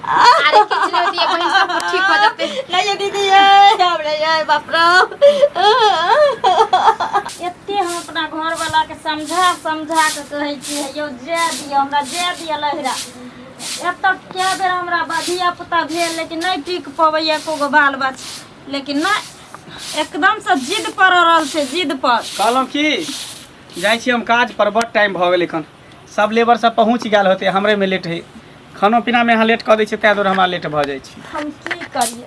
अरे किछ नहीं होती है बहन, सब कुछ ठीक हो जाते। नहीं दीदी हमरे ये बाप रे एते हम अपना घर वाला के समझा समझा के कहै छी यो जे दिया हमरा जे दिया लहरा एत क्या बेर हमरा धिया पुता भेल लेकिन नहीं टिक पबै एको गो बाल बच्चा लेकिन ना एकदम से जिद पर रहल छै जिद पर कहलहुँ की जाइ छी हम काज पर बड़ टाइम भऽ गेल एखन सब लेबर सब पहुँच गेल होते हमरे में लेट है खानो पीना में यहाँ लेट कऽ दै छै ताहि दुआरे हमरा लेट भऽ जाइ छै हम की करिए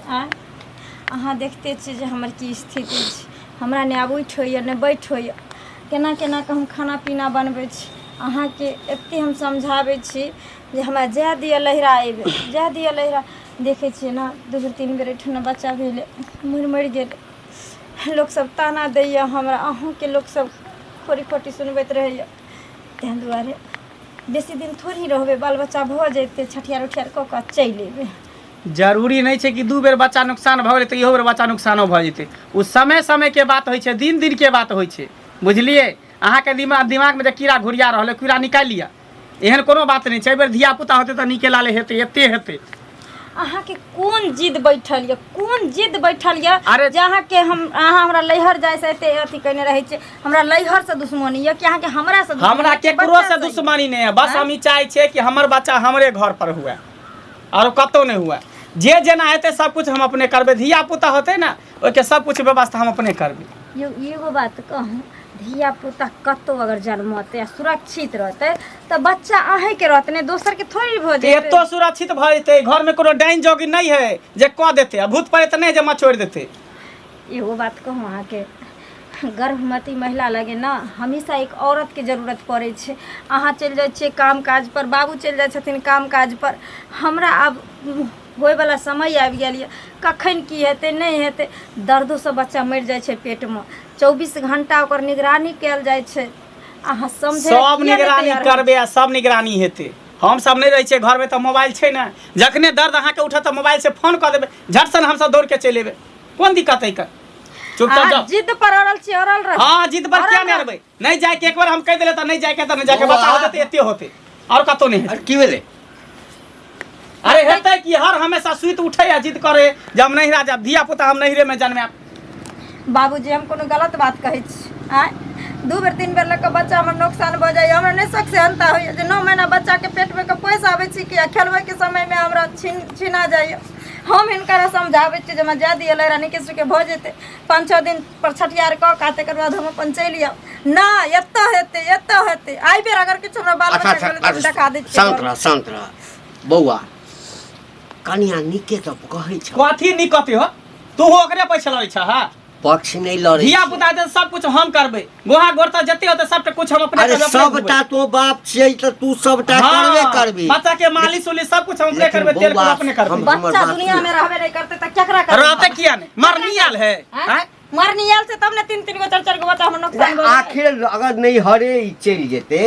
अहाँ देखते छी जे हमर की स्थिति छै हमरा ने आब उठ होइए ने बैठ होइए केना केना के हम खाना पीना बनबै छी अहाँके एते हम समझाबै छी जे हमरा जाए दिअ लहरा अयबै जाए दिअ लहरा देखै छियै ना 2 बेर 3 बेर एहिठाम बच्चा भेलै मरि गेलै लोक सब ताना दैए हमरा अहूँके लोक सब खोरी खोटी सुनबैत रहैए ताहि दुआरे बेसी दिन थोड़ी रहबै बाल बच्चा भऽ जेतै छठियार उठियार कऽ कऽ चलि अयबै जरूरी नहीं है कि 2 बेर बच्चा नुकसान भऽ गेलै तऽ इहो बेर बच्चा नुकसानो भऽ जेतै ओ समय के बात होइ छै दिन के बात होइ छै बुझलिए अहाँके दिमाग में जे कीड़ा घुरिया रहल कीड़ा निकालि लिअ एहन कोनो बात नहीं छै बेर धिया पुता होतै तऽ निकेला ले हेतै एते हेतै अहाँके कोन जिद बैठल यऽ कोन जिद बैठल यऽ अरे जहाँ के अहाँ हमरा लैहर जाय से एते अथी कने रहै छै हमरा लैहर से दुश्मनी यऽ कि अहाँके हमरा से हमरा केकरो से दुश्मनी नहीं है बस हम ई चाहै छियै कि हमर बच्चा हमरे घर पर हुए और कतौ नहीं हुए जे जेना हेतै सब कुछ हम अपने करबै धिया पुता होतै ना ओके सब कुछ व्यवस्था हम अपने करबै एगो बात कहूँ धिया पुता कतौ अगर जन्मते सुरक्षित रहते तो बच्चा अहें के रहते नहीं दोसर के थोड़ी भऽ जेतै एतो सुरक्षित भऽ जेतै घर में कोनो डाइन जोगी नहीं है जे कऽ देतै भूत प्रेत नहीं जे मचोड़ देतै एगो बात कहूँ अहाँके गर्भवती महिला लगे ना हमेशा एक औरत के जरूरत पड़े छै अहाँ चलि जाइ छियै काम काज पर बाबू चलि जाइ छथिन काम काज पर हमरा आब होय वाला समय आबि गेल यऽ कखन की हेतै नहीं हेतै दर्दो से बच्चा मरि जाइ छै पेट में 24 घंटा ओकर निगरानी कयल जाइ छै अहाँ समझे सब निगरानी करबे आ सब निगरानी हेतै हम सब नहीं रहे छियै घर में तो मोबाइल छै ना जखने दर्द अहाँ के उठत मोबाइल से फोन कर देबै झट सन हम सब दौड़ के चलि एबै कोन दिक्कत है का चुपचाप जाओ जिद पर अड़ल छी अड़ल रह हां जिद पर क्या नहीं अरबै नहीं जाय के एक बार हम कह देले त नहीं जाय के त नहीं जाके बच्चा होते एते होते और कतो नहीं अरे की भेले अरे हेतै कि हर हमेशा सुइत उठै या जिद करे जब नहीं राजा धिया पुता हम नहिरे में जन्मे बाबूजी हम कोनो गलत बात कहै छी आय 2 बेर 3 बेर लक बच्चा हमर नुकसान भ जाय हमरा नहीं सक से अंता होय जे 9 महीना बच्चा के पेट में के पैसा आबै छी कि खेलबै के समय में हमरा छीना जाय हम हिनकर समझाबै छी जे जा दिए लहरा निकेश के भ जेतै 5-6 दिन पर छठियार क काते कर बाद हम अपन चलि आब ना एत्ता हेतै आइ बेर अगर किछ हमरा बाल बच्चा के तो देखा दै छी शांत रह बौआ कनिया निके तो कहै छ कथी निकते हो तू ओकरे पैसा लरै छ हां पक्ष नहीं लड़े धिया पुता दे सब कुछ हम करबे गोहा गोरता जते होते सबटा कुछ हम अपने अरे सबटा तो बाप छै त तू सबटा करबे करबी बच्चा के मालिश उलिश सब कुछ हम अपने करबे तेल को अपने करबे बच्चा दुनिया में रहबे नहीं करते त केकरा करबे रहते किया नहीं मरनी आल है हैं मरनी आल से तब ने 3-3 गो 4-4 गो बच्चा हम नुकसान हो आखिर अगर नहीं हरे चल जेते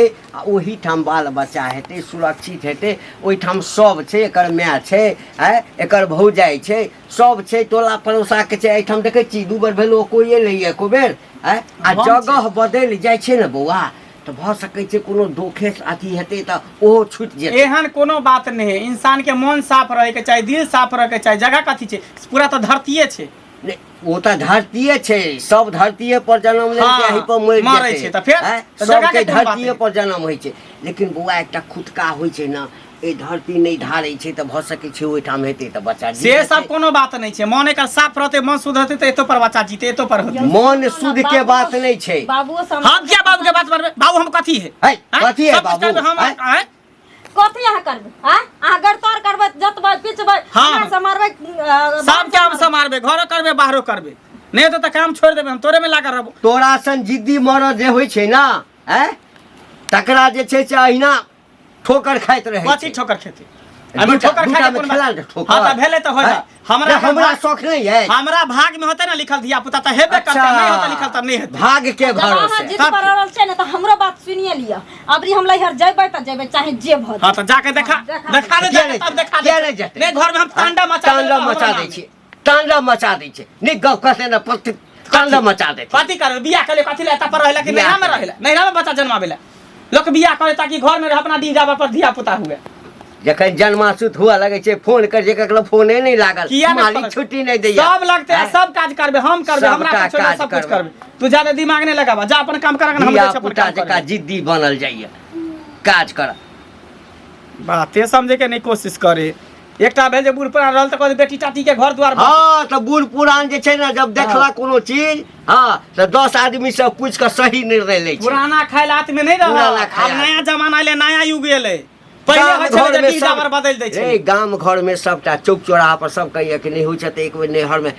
ओही ठाम बाल बच्चा हेते सुरक्षित हेते ओही ठाम सब छै एकर माय छै है एकर भौजाई छै सब छै टोला पड़ोसा के छै एठाम देखे छी 2 बेर भेलो कोई एलै एको बेर है आ जगह बदल जाय छै ने बौआ तो भ सकै छै कोनो दोखे अथी हेते त ओहो छूट जेते एहन कोनो बात नहीं है इंसान के मन साफ रहे के चाहिए दिल साफ रहे के चाहिए जगह कथी छै पूरा तो धरतीये छै वो तो धरतीये छै सब धरतीये पर जन्म ले के यही पर मर छै त फिर सब के धरतीये पर जन्म होय छै लेकिन बौआ एकटा खुटका होय छै ना ए धरती नहीं धारै छै त भ सकै छै ओइ ठाम हेतै त बच्चा से सब कोनो बात नहीं छै मन एकर साफ रहते मन शुद्ध होते त एतो पर बच्चा जीते एतो पर होते मन शुद्ध के बात नहीं छै बाबू हम क्या बाबू के बात करबे बाबू हम कथी है कथी है बाबू हम कथी यहाँ करबे हैं अहाँ गड़तौर करबे जतबे पिचबे हमरा से मारबे सब के हम से मारबे घरो करबे बाहरो करबे नहीं तो काम छोड़ देबे हम तोरे में लाकर रहबो तोरा सन जिद्दी मरद जे होय छै ना हैं तकरा जे छै से अहिना ठोकर खाइत रहे कथी ठोकर खेते अभी ठोकर खाए कोन खेला ठोकर हां त भेले त हो जा हमरा शौक नहीं है हमरा भाग में होते ना लिखल धिया पुता त हेबे करते नहीं होता लिखल त नहीं हेते भाग के भरोसे जिद पर अड़ल छै ना त हमरो बात सुनिए लिया अबरी हम लहर जेबै त जेबै चाहे जे भ हां त जाके देखा दे तब देखा दे नहीं घर में हम तांडव मचा दै छी तांडव मचा दै छी नहीं गप कसे ना तांडव मचा दे कथी कर बियाह करे कथी ले एता पर रहला कि नैना में रहला नैना में बच्चा जन्मावेला लोग बियाह करे ताकि घर में अपना दी जाबा पर धिया पुता हुए जखन जन्मासुत हुआ लगे छे फोन कर जे ककरो फोने नहीं लागल किया नहीं मालिक करत? छुट्टी नहीं दैया सब लगते हैं, सब काज करबे, हम करबे, हमरा सबटा कुछ छोड़ काज सब कुछ करबे। करबे। तू ज्यादा दिमाग नहीं लगावा, जा अपन काम कर, हम धिया जे अपन पुता काम जका करबे। जिद्दी बनल जाइए काज कर बाते समझे के नहीं कोशिश करे। एकटा भेल जे बूढ़ पुरान रहल त कहै बेटी टाटी के घर द्वार बस। हाँ तो बूढ़ पुरान जे छै ना जब देखला कोनो चीज हाँ तो 10 आदमी से पूछ के सही निर्णय ले छै। पुराना खाइल हाथ में नहीं रहा, पुराना अब खाइल नया जमाना ले, नया युग एले। पहिले गाम होइ छलै घर में जे सब- डाबर बदल दै छै। गाम घर में सबटा चौक चौराहा पर सब कहिए कि नहीं होइ छै त एक बेर नैहर में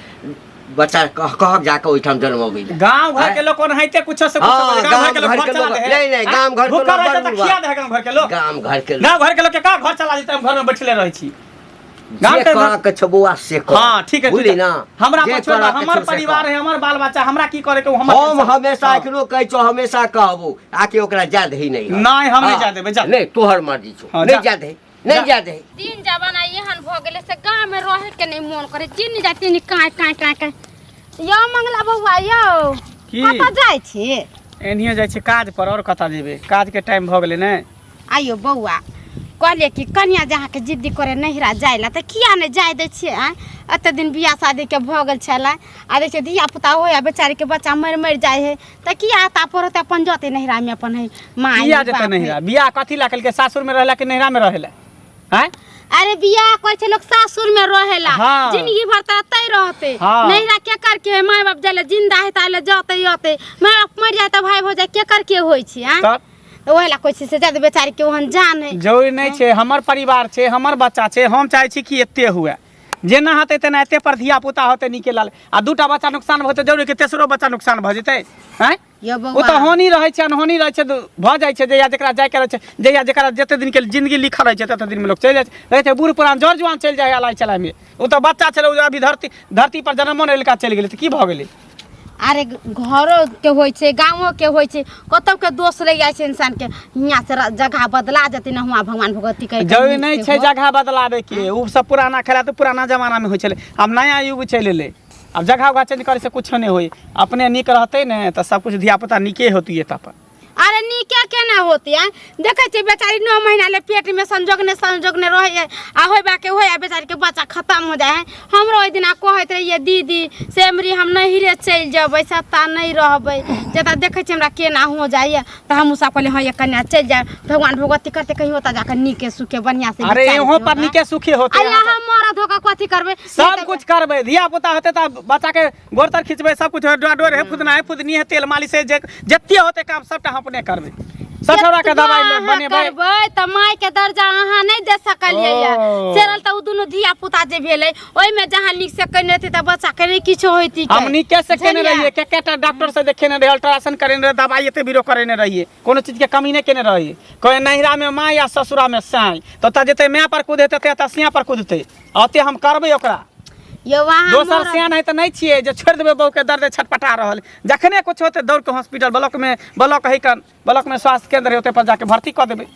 बच्चा कहक जाके ओइठाम जन्मबै ले। गांव घर के लोग कोन हइते कुछ से कुछ हाँ, गांव घर के लोग गाम घर घर के चला लोग- दे। नहीं, नहीं, गाम घर के भूखा लोग रहे बड़ त बुढ़वा। खिया दे गांव घर के लोग। गाम घर के लोग गांव घर के लोग के का घर चला देते, हम घर में बैठले रहै छी। गांव जे के करा के छबुआ से कर। हाँ ठीक है, बुझली ना हमरा जे पर छोड़, करा के हमर छौ से परिवार कर। है, हमर बाल बच्चा, हमरा की करे के हमर हम टेंशन। हमेशा हाँ। एकरो कहै छौ हमेशा कहबो आके ओकरा जाद ही नहीं नहीं, हम नहीं जादे बे, जा। नहीं तोहर मर्जी छौ हाँ, नहीं जा। जादे नहीं जा। जादे दिन जमाना एहन भ गेलै से गाँव में रहे के नहीं मन करे, जिन जाती नहीं काँ काँ काँ काँ। यो मंगला बउआ यो की कतऽ जाइ छी? एनियो जाइ छै काज पर, और कतऽ जेबै, काज के टाइम भ गेलै ने। आइयो बउआ कहलिए कि कन्या जहाँ के जिद्दी करे नहिरा जाय ला, तऽ किया नहीं जाय दै छियै? एते दिन बियाह शादी के भ गेल छलै, आ देखिए धिया पुता होया बेचारी के बच्चा मरि जाइ है, तऽ किया आता पर होते अपन जते नहिरा में अपन है माँ किया जेतै नहिरा? बियाह कथी ला केलकै, सासुर में रहला कि नहिरा में रहेला? हैं अरे बियाह कहै छै लोग सासुर में रहेला, हाँ। जिंदगी भर त एतै रहते। हाँ। नहिरा के कर के माय बाप जाले जिंदा है ताले जते यते, माय बाप मर जाए त भाई भौजाई के कर के होई छै? तब ओहेला कोइ छै से जादे बेचारी के ओहन जान है। जरूरी नहीं छै, हमर परिवार छै, हमर बच्चा छै, हम चाहे छी कि एते हुए, जेना हेतै तेना एते पर धिया पुता होतै नीके लाल, आ दूटा बच्चा नुकसान होतै जरूरी कि तेसरो बच्चा नुकसान भ जेतै। हैं यो ओ बउआ तऽ हानि रहै छै, अनहोनी रहै छै, भ जाइ छै। जहिया जेकरा जाय के रहै छै, जहिया जेकरा जते दिन के जिंदगी लिखल रहै छै तते दिन में लोग चलि जाइ छै, रहै छै बूढ़ पुरान जड़ जुआन चलि जाइ है अलाई चलाई में। ओ तऽ बच्चा छलै, ओ अभी धरती पर जन्मो नहि लेलका चलि गेलै, तऽ की भ गेलै? अरे घरो के होइ छै, गाँवो के होइ छै, कतौ के दोष रह जाइ छै इंसान के, हियां से जगह बदला जते न हुआ भगवान भगवती कहे जरूरी नहीं छै जगह बदलावे के, उ सब पुराना खेला तो पुराना जमाना में होइ छलै, अब नया युग चलि एलै। अब जगह उगह चेंज करे से कुछ नहीं होई, अपने नीक रहते ने तो सब कुछ धिया पुता नीके होती तब पर। अरे नीके केना होती है? देखे छी बेचारी 9 महीना ले पेट में संजोगने रहे है, आ होय बा के होय बेचारी के बच्चा खत्म हो जाए है। हमरो ओइ दिना कहत रहिए दीदी सेमरी हम नहिरे चल जेबै, सत्ता नहीं रहबै, जता देखे छी हमरा केना हो जाइए, त हम सब कहले हां ये कन्या चल जाए, भगवान भगवती करते कहीं होता जाकर नीके सुखे बढ़िया से। अरे यहाँ पर नीके सुखी होते, अरे हम मरद होकर कथी करबै? सब कुछ करबे, धिया पुता होते त बच्चा के गोर तर खींचबे, सब कुछ डोर है फुदना है फुदनी है, तेल मालिश है, जत्ते होते काम सबटा हम अपने करबे। ससुरा के दवाई ले बनेबै करबै त माय के दर्जा अहाँ नहीं दे सकलिए या ओ। सेरल त उ दुनु धिया पुता जे भेलै ओइ में जहां लिख से कने रहती त बच्चा के नहीं किछो होइती के। हम नीके से केने बुझलियै? रहिए, के डॉक्टर से देखेने रहिए, अल्ट्रासाउंड करेने रहिए, दवाई एते बीरो करेने रहिए, कोनो चीज के कमी नहीं केने रहिए। कोई नहिरा में माँ या ससुरा में साई, तो त जते माँ पर कूदते त सिया पर कूदते, अते हम करबै ओकरा। यो वहां दोसर सियान है तो नहीं छिए जे छोड़ देबे बहू के दर्द छटपटा रहल, जखने कुछ होते दौड़ के हॉस्पिटल ब्लॉक है कन ब्लॉक में स्वास्थ्य केंद्र है, ओते पर जाके भर्ती कर देबे,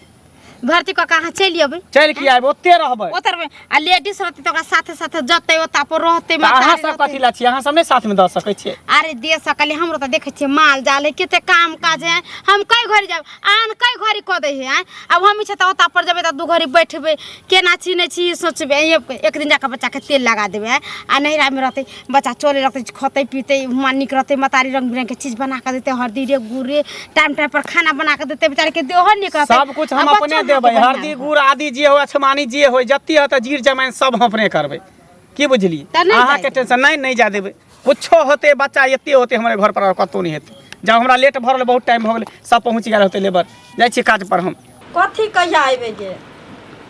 भर्ती क कहां चली अबै? चल के आबे, ओते रहबे। ओतर में आ लेडीज रहती त ओकरा साथे साथे जते ओता पर रहते त अहाँ मतारी सब रहते। कथी ला छी, अहाँ सब नहीं साथ में द सकै छिए? अरे दे सकली, हमरो त देखे छिए माल जाल है, केते काम काज है, हम कई घड़ी जाब आन कई घड़ी क दे है। अब हम इच्छा त ओता पर जबे त दू घड़ी बैठबे, केना चिने छी सोचबे, एक दिन जाके बच्चा के तेल लगा देबे है, आ नहिरा में रहते बच्चा चले रहते, खते पीते हुआ निक रहते, मतारी रंग बिरंग के चीज बना के देते, हल्दी रे गुड़ टाइम टाइम पर खाना बना के देते, बेचारे के देह निक रहते, सब कुछ हम अपने देबै, हल्दी गुड़ आदि जे हो छमानी जे हो जत्ती हो त जीर जमाइन सब हम अपने करबै, की बुझली? त नहीं अहाँ के जाए। टेंशन नहीं जा देबै, कुछो होते बच्चा एते होते हमरे घर पर, और कतौ नहीं हेतै। जब हमरा लेट भरल बहुत टाइम हो गेलै, सब पहुँच गेल होते, लेबर जाइ छी काज पर हम। कथी कहिया आबे गे?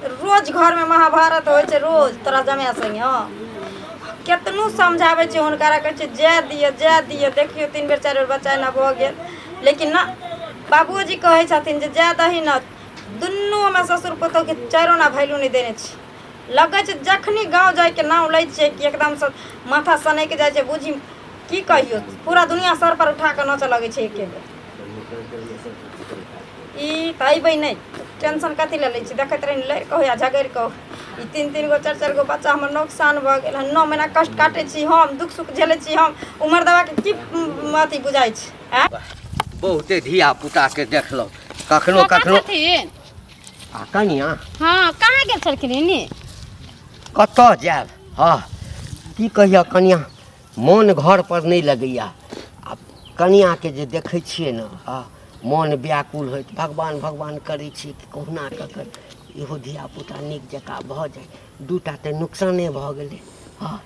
रोज घर में महाभारत होइ छै, रोज तोरा जमाय संगे। हाँ केतनो समझाबै छै हुनकरा, कहै छै जाय दिए, देखियो 3 बेर 4 बेर बच्चा ना भ गेल, लेकिन ना बाबूजी कहै छथिन जे जाय दही न, दुनू हमरा ससुर पुतोह के चारो ना वैल्यू नहीं देने छी। लगै छै जखनी गाँव जाय के नाम लै छै कि एकदम से माथा सनक जाइ छै, बुझी की कहियो पूरा दुनिया सर पर उठा के नच लगै छै एके बेर। ई त अइबै नहीं, टेंशन कथी ले लै छी? देखैत रही लड़ कहो या झगड़ कहो, ई 3 गो 4 गो बच्चा हमर नुकसान भ गेल, 9 महीना कष्ट काटे छी हम, दुख सुख झेले छी हम, उमर दवा के की अथी बुझाइ छै? बहुते धिया पुता के देखलो, कखनो कखनो आ कनिया हाँ कहाँ गेल छलखिन ने? कतऽ जायब? हाँ की कहिया कनिया मोन घर पर नहीं लगैया। आ कनिया के जे देखै छियै ने हाँ मोन व्याकुल होइत भगवान भगवान करै छी कि कहुना कऽ कऽ इहो धियापुता नीक जकाँ भऽ जाय। दूटा तऽ नुकसाने भऽ गेलै। हाँ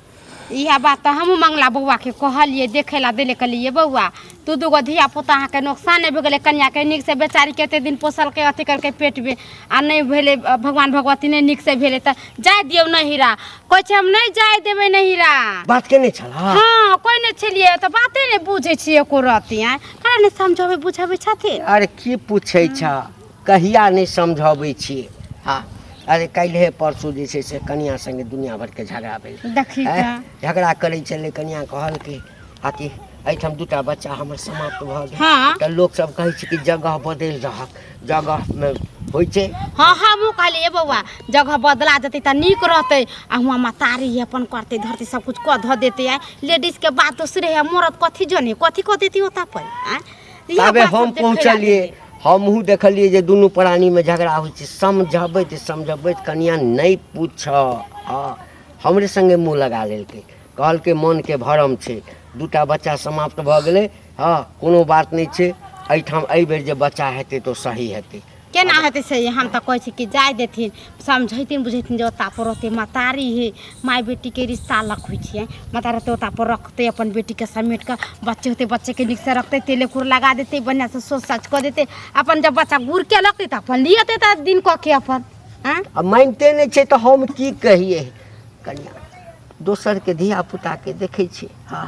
इएह बात तो हमहूँ मंगला बउआ के कहलिए देखे ला दिले कहलिए बउआ तू दूगो धिया पुता अहाँके नुकसाने भऽ गेलै कन्या के नीक से बेचारी कते दिन पोसल के अथी करके पेट में आ नहीं भेले भगवान भगवती ने नीक से भेले त जाय दियौ नहिरा। कहै छै हम नहीं जाय देबै नहिरा। बात के नहीं छला? हाँ कोई नहीं छलिए तो बाते नहीं बुझे छिए एको रति हैं काहे नहीं समझावे बुझावे छथिन। अरे की पूछे छ कहिया नहीं समझाबै छियै। हाँ अरे काल्हे परसू जे छै से कनिया संगे दुनिया भर के झगड़ा भेल। देखी झगड़ा करै छलै कनिया कहल कि अथी एहिठाम दूटा बच्चा हमर समाप्त भऽ गेल। हाँ तऽ लोक सब कहै छै कि जगह बदलि रहल जगह में होइ छै। हाँ हमहूँ कहलिए बउआ जगह बदला जेतै तऽ नीक रहतै आ हुआं मतारी अपन करते धरते सब कुछ कऽ धऽ देते है। लेडीज के बात दूसरे है मरद कथी जने कथी कऽ देती होता पर तबे हम पहुँचलिए हमहूँ देखलिए जे दुनू प्राणी में झगड़ा होइ छै। समझबैत कनिया नहीं पूछ हाँ हमरे संगे मुँह लगा लेलकै कहलकै मन के भरम छै दूटा बच्चा समाप्त भऽ गेलै। हाँ कोनो बात नहीं छै एहिठाम एहि बेर जे बच्चा हेतै तो सही हेतै। केना हेतै से हम तऽ कहै छी कि जाय देथिन समझैथिन बुझैथिन जे ओता पर रहते मतारी है माय बेटी के रिश्ता अलग होइ छै। मतारी तो ओता पर रखते अपन बेटी के समेट के बच्चे होते बच्चे के नीक से रखते तेले कुर लगा देते बढ़िया से सोच साच कर देते अपन जब बच्चा गुड़ के लगते तो अपन लियते त दिन कऽ के अपन अब मानते नहीं छै तो हम की कहिए। कनिया दोसर के धिया पुता के देखे छी हाँ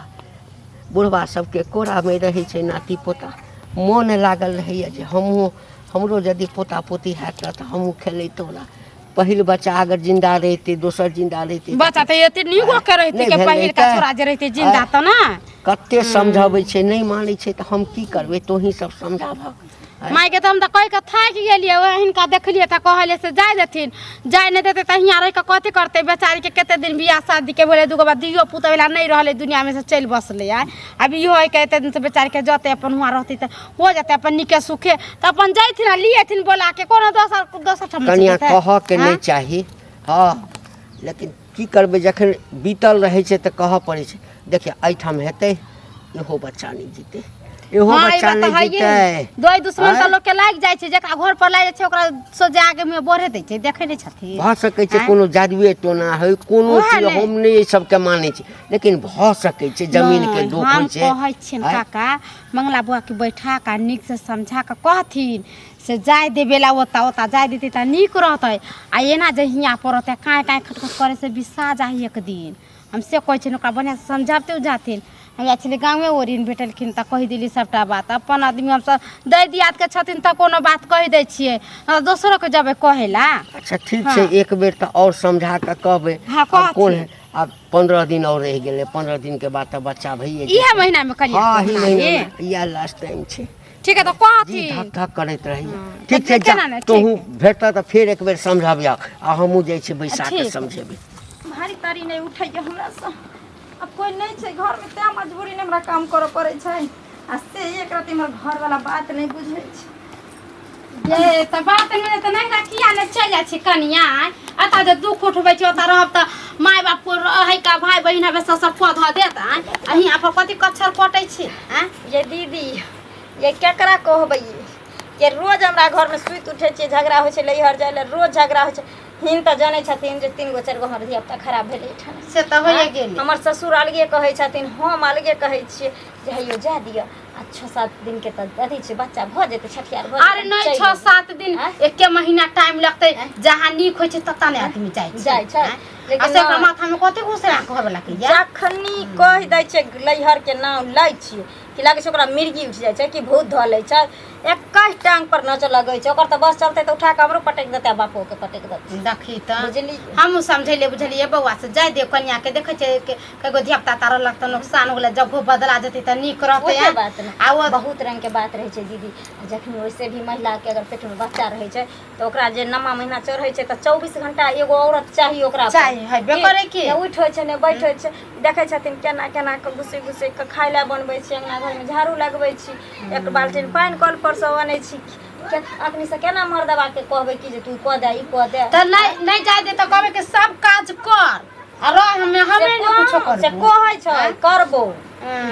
बुढ़वा सबके कोरा में रहे छै नाती पोता मोन लागल रहैया जे हमरो यदि पोता पोती हैत तऽ हमहूँ खेलैतहुँ ना। पहिल बच्चा अगर जिंदा रहते दोसर जिंदा रहते बच्चा तो एते नीगो के रहते के पहिल का छोरा जे रहते जिंदा त ना कते समझाबै छै नहीं मानै छै तऽ हम की करबै तोही सब समझाबह। माय के तो हम तो कह के थाकि गेलिए हिनका देखलिए तो कहले से जाय देथिन जाय नहीं देते तो हियाँ रह के कथी करते बेचारी के कते दिन बियाह शादी के भेले दूगो बाद दियो पुत वाला नहीं रहले दुनिया में से चल बसले है। अब इहो है के एते दिन से बेचारी के जते अपन हुआ रहती तो हो जाते अपन निके सुखे तो अपन जैथिन लिएथिन बोला के कोनो दोसर ठम कनिया कह के नहीं चाही। हाँ लेकिन की करबै जखन बीतल रहे छै तऽ कह पड़े छै। देखिए एहिठाम हेतै इहो बच्चा नहीं जीते इहो बच्चा नहीं जीते दोई दुश्मन त लोग के लाग जाय छै जेकरा घर पर लाग जाय छै ओकरा सोजे आगे में बढ़े दै छै देखे नहीं छथिन। भऽ सकै छै कोनो जादुए टोना है कोनो चीज हम नहीं सब के माने छी लेकिन भऽ सकै छै जमीन के दुख होइ छै। हम कहै छिन काका मंगला बुआ के बैठा का नीक से समझा के कहथिन से जाय देबेला ओता जाय देते त नीक रहतै आ एना जे हियाँ पर रहतै काहे खटखट करे से बिसा जाही एक दिन हम से कहै छिन ओकरा बढ़िया से समझाते जाथिन। हम एक्चुअली गाँवे ओरिन भेटलखिन तऽ कहि दिली सबटा बात अपन आदमी हम सब दै दियाद के छथिन तऽ कोनो बात कहि दै छियै दोसरो के जबे कहेला। अच्छा ठीक छै एक बेर तऽ और समझा के कहबै। कौन है अब 15 दिन और रह गेले 15 दिन के बाद तऽ बच्चा भइए इहे महीना में करिए। हां ही महीना या लास्ट टाइम छै। ठीक है तो कहथी धक धक करैत रही ठीक छै तोहू भेटता तऽ फेर एक बेर समझाबिया आ हमहू जाइ छी बैसा के समझेबै। भारी तारी नहीं उठैया हमरा से अब कोई नहीं छै घर में ते मजबूरी में हमरा काम करे पड़े छै आ से एक रात हमर घर वाला बात नहीं बुझै छै। ये त बात नहीं त नहीं किया ने चल जाय छै कनिया अता जे दुख उठबै छै ओता रहब त माय बाप को रहै का भाई बहिन हबे सब पध देत आ हियाँ पर कथी कच्छर कटै छै ये दीदी ये केकरा कहबै ये रोज हमरा घर में सुइत उठे छै झगड़ा होइ छै लइहर जाय रोज झगड़ा होइ छै। हिन तऽ जानै छथिन जे 3 गो 4 गो हमर धियापुता खराब भेलै ठाम से तऽ होइए गेल। हमर ससुर अलगे कहै छथिन हम अलगे कहै छियै जे हैयो जा दिअ आ 6-7 दिन के तऽ अथी छै बच्चा भऽ जेतै छठियार भऽ अरे नहीं 6-7 दिन एके महीना टाइम लगतै जहाँ नीक होइ छै तता ने आदमी जाय छै लेकिन से माथा में कते घुसरा कहबला के जखनी कह दै छै लइहर के नाम लै छियै कि लागे छै ओकरा मिर्गी उठ जाइ छै कि भूत धऽ लै छै 21 टांग पर नच लगै छै ओकर तऽ बस चलतै तऽ उठा के हमरो पटक देतै बापो के पटक देतै। देखी त बुझली हम समझैले बुझलिए बउआ से जाय दे कन्या के देखे छै कगो धियापुता तार लग त नुकसान होले जब वो बदला जेतै त नीक रहतै। बात आ वो बहुत रंग के बात रहै छै दीदी जखनी वैसे भी महिला के अगर पेट में बच्चा रहै छै तो ओकरा जे नमा महीना चढ़ै छै त 24 घंटा एगो औरत चाहिए ओकरा चाहिए हबे करे के उठ होइ छै ने बैठ होइ छै देखै छथिन केना केना के घुसे के खाय ला बनबै छी अंगना घर में झाड़ू लगबै छी एक बाल्टीन पानी कल पर से आनै छी अखनी से केना मर्दवा के कहबे कि जे तू कह दे ई कह दे तो नहीं जाए दे तो कहबे कि सब काज कर और हमें नहीं कुछो कर से कहै छै करबो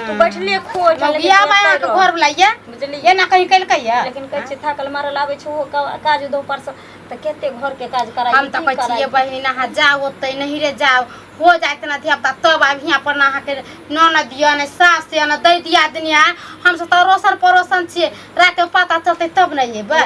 तू बैठले खो या बाया के घर बुलाइए बुझलिए ये ना कहीं कल कहिए लेकिन कहै छै थाकल मारल आबै छै वो काज दो पर से त केते घर के काज कराई हम तो कहै छियै बहिन अहाँ जाओ ओतै नहीं रे जाओ हो जात ना धियापुता तब आब यहाँ पर ना के ननद दिया ने सास दिया ने दै दिया दुनिया हम सब तो रोशन परोसन छियै रात में पता चलते तब नहीं अबै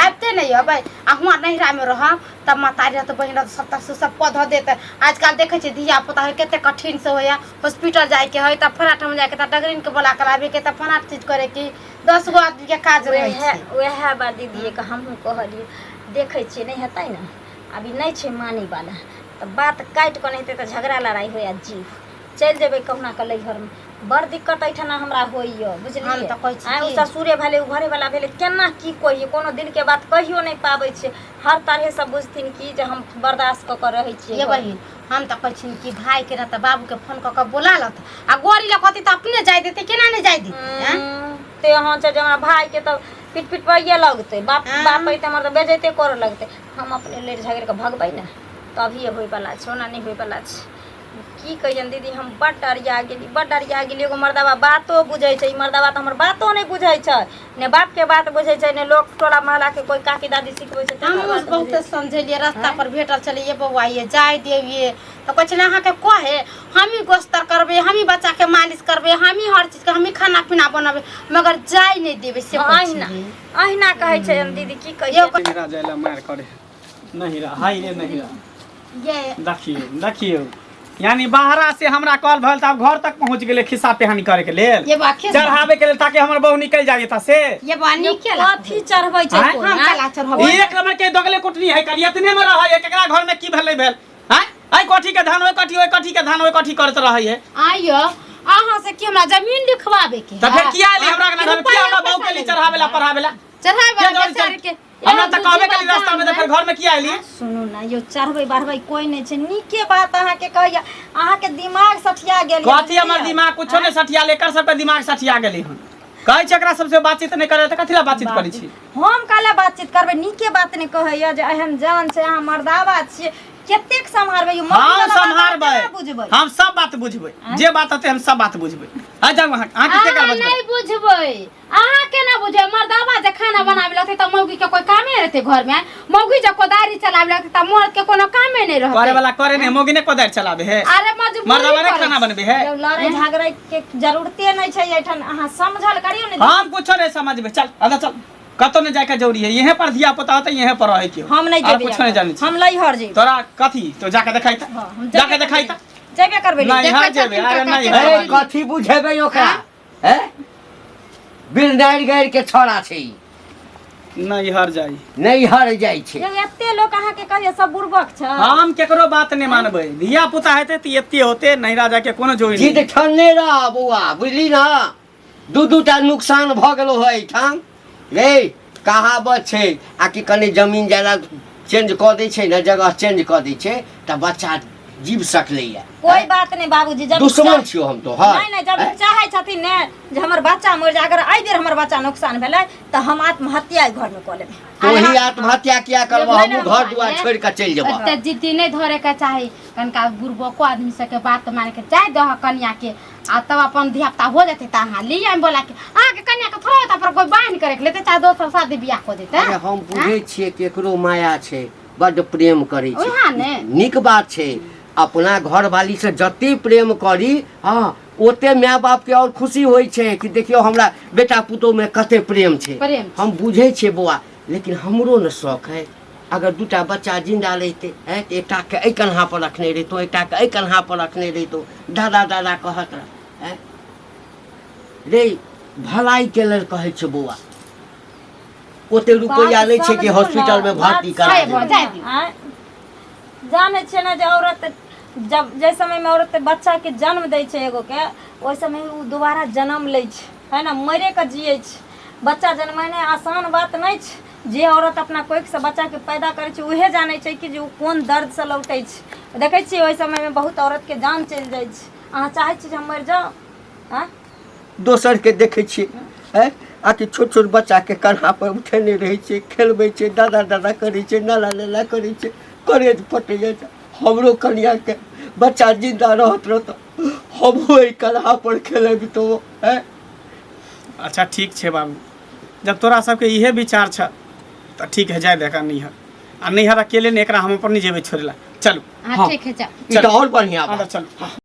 आबते नहीं अबै आ हुआ नहिरा में रहब तब मातारी तो बहिन तो सब सब पौधा देते आजकल देखे छियै धियापुता केते कठिन से होया हॉस्पिटल जाए के है तब फलाट में जाके तब डगरिन के बोला कराबे के तब फलाट चीज करे की 10 गो आदमी के काज रहे छै वह बात दीदी के हमहू कहलिए देखे छियै नहीं हेतै ना अभी नहीं छै माने वाला तो बात काट के नहीं तो झगड़ा लड़ाई होया जीव चल जेबे कहना के लैहर में बड़ दिक्कत ऐठना हमरा होइयो बुझलिए आ ससुरे भेले घरे वाला भेले केना की कहिए कोनो दिल के बात कहियो नहीं पाबै छै हर तरह से बुझथिन कि जे हम बर्दाश्त क के रहै छियै ये बहिन हम तो कहै छिन कि भाई के रहता बाबू के फोन क के बोला लत आ गोरी ल कहती त अपने जाय देते केना नहीं जाय दी ते हां जे हमरा भाई के तो पिट पिट पइए लगते बाप बाप पे हमर तो बेजते कर लगते हम अपने ले झगड़ के भगबै ना तभी होय वाला छै ओना नहीं होय वाला छै की कहियन दीदी हम बड़ डरिया गेली एगो मर्दावा बातो बुझै छै मर्दावा तो हमर बातो नहीं बुझै छै ने बाप के बात बुझै छै ने लोग टोला महला के कोई काकी दादी सिखबै छै हम बहुत समझलिए रास्ता पर भेटल चले ये बौआ ये जाय देविए तो कहै छै अहाँ के कहे हम ही गोस्तर करबे हम ही बच्चा के मालिश करबे हम ही हर चीज के हम ही खाना पीना बनाबे मगर जाय नहीं देबे से अहिना कहै छै दीदी की कहिए नहिरा जायला मार करे नहिरा हाय रे नहिरा ये देखियो यानी बाहरा से हमरा कॉल भल त घर तक पहुंच गेले खिस्सा पेहानी करे के लेल ये बात चढ़ावे के लेल ताकि हमर बहू निकल जाए था से ये बानी के कथी चढ़बै छै हम कला चढ़बै एक नंबर के दोगले कुटनी है करिया इतने में रह एकरा घर में की भेलै भेल हैं आई कोठी के धान ओए कोठी के धान ओए कोठी करत रहै है आइयो अहाँ से की हमरा जमीन लिखवावे के त फिर किया ले हमरा के घर किया हमरा बहू के लिए चढ़ावेला पढ़ावेला चढ़ावे के हमरा त कहबे के रास्ता में त फिर घर में किया एली सुनू ना यो चढ़बै बढ़बै कोई नहीं छै नीके बात अहाँ के कहया अहाँ के दिमाग सठिया गेल कथी हमर दिमाग कुछो ने सठिया लेकर सब के दिमाग सठिया गेली हन कहै छै एकरा सबसे बातचीत नहीं करे त कथि ला बातचीत करै छी हम काला बातचीत करबै नीके बात नहीं कहैया जे एहन जान छै अहाँ मर्दावा छियै केतेक संभारबै यो हम संभारबै हम सब बात बुझबै जे बात होते हम सब बात बुझबै आ जाऊ अहाँ के कर बुझबै नहीं बुझबै अहाँ केना बुझे मर्दावा जे खाना बनाबे लगते त मौगी के कोई कामे रहते घर में मौगी जे कोदारी चलाबे लगते त मर्द के कोनो कामे नहीं रहते करे वाला करे नहीं मौगी ने कोदारी चलाबे है अरे मजबूरी मर्दावा ने खाना बनबे है लड़ाई झगड़े के जरूरते नहीं छै एठन अहाँ समझल करियो ने हम कुछो नहीं समझबे चल आधा चल कतो ने जाके जरूरी है यहीं पर दिया पता होता यहीं पर रहे के हम नहीं जेबे कुछ नहीं जानी हम लइहर जेबे तोरा कथी तो जाके देखाई त जाके देखाई त जेबे करबे नहीं हां जेबे अरे नहीं ए कथी बुझेबै ओकरा हैं बिरनाइर गाड़ के छोड़ा छै नहीं हर जाई नहीं हर जाइ छै एते लोग अहाँ के कहिए सब बुर्बक छ हम केकरो बात नहीं मानबै धिया पुता हेते त एते होते नहीं राजा के कोनो जोड़ी जिद ठन्ने रह बौआ बुझली ना दू टा नुकसान भ गेलो है ठाम रे कहावत छै आ कि कने जमीन जायदाद चेंज क दै छै ना जगह चेंज क दै छै त बच्चा जीव सकलैया कोई बात नहीं बाबूजी जब दुश्मन छियो हम तो हां नहीं जब चाहे छथिन ने जे हमर बच्चा मर जा अगर आई बेर हमर बच्चा नुकसान भेलै त हम आत्महत्या घर में क लेबै तो ही आत्महत्या किया करबो हम घर दुआर छोड़ के चल जेबो त जिद्दी नहीं धरे के चाही कनका बुरबको आदमी से के बात मान के जाय दह कन्या के आ तब अपन धियापुता हो जते त अहाँ ले आइम बोला के अहाँ के कन्या के थोड़ा त पर कोई बांध करे के लेते चाहे दोसर शादी बियाह क देते अरे हम बुझे छिए केकरो माया छै बड प्रेम करै छै ओहा ने नीक बात छै अपना घर वाली से जते प्रेम करी हाँ ओते माय बाप के और खुशी होई छै कि देखियो हमरा बेटा पुतो में कते प्रेम छै हम बुझे छिए बौआ लेकिन हमरो न शौक है अगर दूटा बच्चा जिंदा रहते है तो एकटा के ए कन्हा पर रखने रहितो एकटा के ए कन्हा पर रखने रहितो दादा दादा कहत रह है रे भलाई के लेल कहै छै बौआ ओते रुपया ले छै कि हॉस्पिटल में भर्ती करा जाने छै ना जे औरत जब जे समय में औरत बच्चा के जन्म दै छै एगो के ओइ समय उ दोबारा जन्म लै छै है ना मरे के जियै छै बच्चा जन्मने आसान बात नहीं छै जे औरत अपना कोख से बच्चा के पैदा करे छै उहे जाने छै कि जे उ कोन दर्द से लौटै छै देखै छी ओइ समय में बहुत औरत के जान चल जाइ छै अहाँ चाहै छी जे हम मर जाओ हां दोसर के देखै छी है आकि छोट छोट बच्चा के कन्हा पर उठेने रहे छै, खेलबै छै, दादा दादा करै छै, नाना नाना करै छै, करेज फटे जाइ छै। हमरो कनिया के बच्चा जिंदा रहत रहत हम ओहि कन्हा पर खेलब तो है। अच्छा ठीक छै बाबू, जब तोरा सबके इहे विचार छ तऽ ठीक है, जाए देखा नैहर। आ नैहर अकेले ने एकरा हम अपन नहीं जेबै छोड़े ला। चलू हाँ ठीक है जा। ई तऽ और बढ़िया हाँ बात। तो चलू।